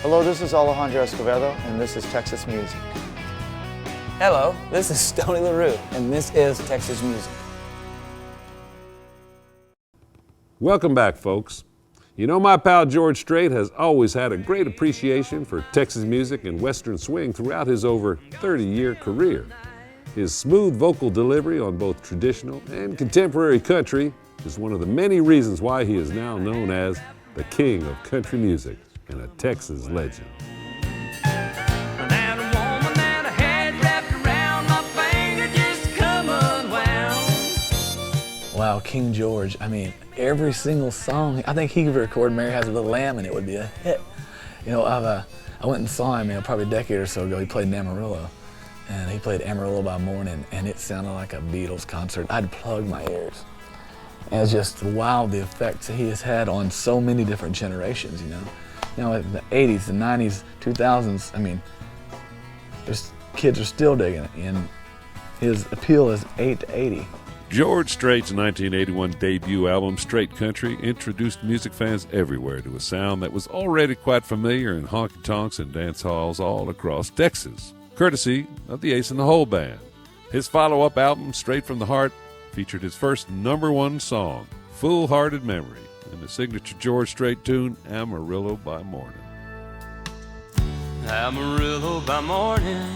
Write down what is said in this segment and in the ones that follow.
Hello, this is Alejandro Escovedo, and this is Texas Music. Hello, this is Stoney LaRue, and this is Texas Music. Welcome back, folks. You know, my pal George Strait has always had a great appreciation for Texas music and Western swing throughout his over 30-year career. His smooth vocal delivery on both traditional and contemporary country is one of the many reasons why he is now known as the King of Country Music and a Texas legend. Wow, King George, I mean, every single song, I think he could record Mary Has a Little Lamb and it would be a hit. You know, I went and saw him, probably a decade or so ago. He played in Amarillo, and he played Amarillo by Morning, and it sounded like a Beatles concert. I'd plug my ears. And it's just wow, the effects he has had on so many different generations, you know. You know, in the 80s, the 90s, 2000s, I mean, kids are still digging it, and his appeal is 8 to 80. George Strait's 1981 debut album, Straight Country, introduced music fans everywhere to a sound that was already quite familiar in honky-tonks and dance halls all across Texas, courtesy of the Ace and the Hole Band. His follow-up album, Straight from the Heart, featured his first #1 song, Full-Hearted Memory, and the signature George Strait tune, Amarillo by Morning. Amarillo by morning,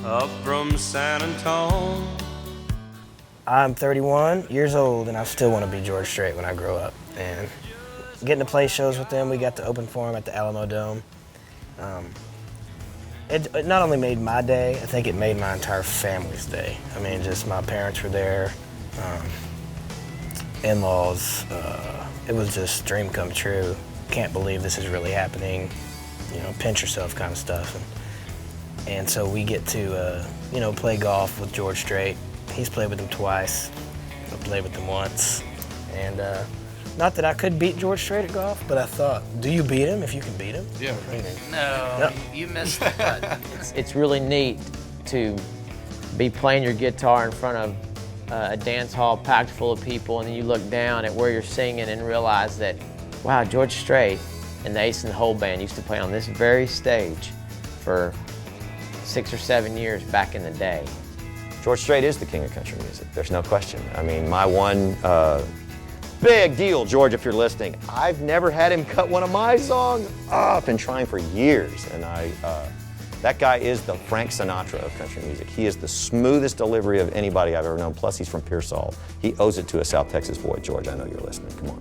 up from San Antonio. I'm 31 years old, and I still want to be George Strait when I grow up. And getting to play shows with them, we got to open for him at the Alamo Dome. It not only made my day, I think it made my entire family's day. I mean, just my parents were there, in-laws. It was just a dream come true. Can't believe this is really happening. You know, pinch yourself kind of stuff. And so we get to, play golf with George Strait. He's played with him twice. I played with him once. And not that I could beat George Strait at golf, but I thought, do you beat him if you can beat him? Yeah. No, Yep. you missed the button. It's really neat to be playing your guitar in front of a dance hall packed full of people, and then you look down at where you're singing and realize that, wow, George Strait and the Ace and the Hole Band used to play on this very stage for 6 or 7 years back in the day. George Strait is the king of country music, there's no question. I mean, my one big deal, George, if you're listening, I've never had him cut one of my songs. I've been trying for years, and that guy is the Frank Sinatra of country music. He is the smoothest delivery of anybody I've ever known, plus he's from Pearsall. He owes it to a South Texas boy. George, I know you're listening, come on.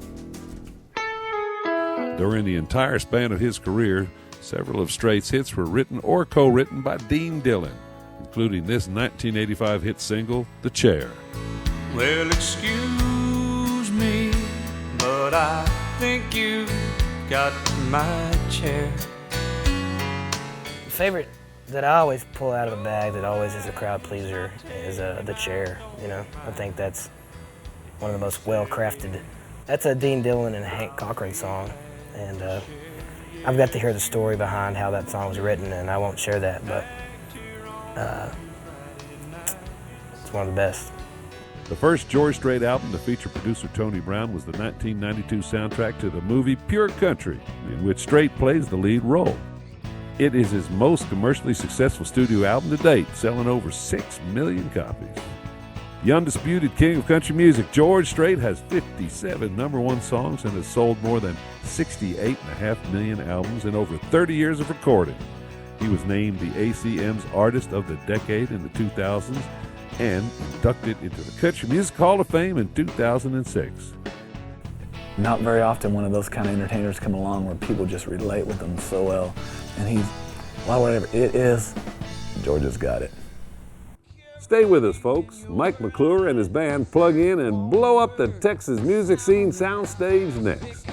During the entire span of his career, several of Strait's hits were written or co-written by Dean Dillon, including this 1985 hit single, The Chair. Well, excuse me, but I think you got my chair. The favorite that I always pull out of the bag that always is a crowd pleaser is The Chair, you know. I think that's one of the most well-crafted. That's a Dean Dillon and Hank Cochran song, and I've got to hear the story behind how that song was written, and I won't share that, but it's one of the best. The first George Strait album to feature producer Tony Brown was the 1992 soundtrack to the movie Pure Country, in which Strait plays the lead role. It is his most commercially successful studio album to date, selling over 6 million copies. The undisputed king of country music, George Strait, has 57 #1 songs and has sold more than 68.5 million albums in over 30 years of recording. He was named the ACM's Artist of the Decade in the 2000s and inducted into the Country Music Hall of Fame in 2006. Not very often one of those kind of entertainers come along where people just relate with them so well. And whatever it is, George has got it. Stay with us, folks. Mike McClure and his band plug in and blow up the Texas music scene soundstage next.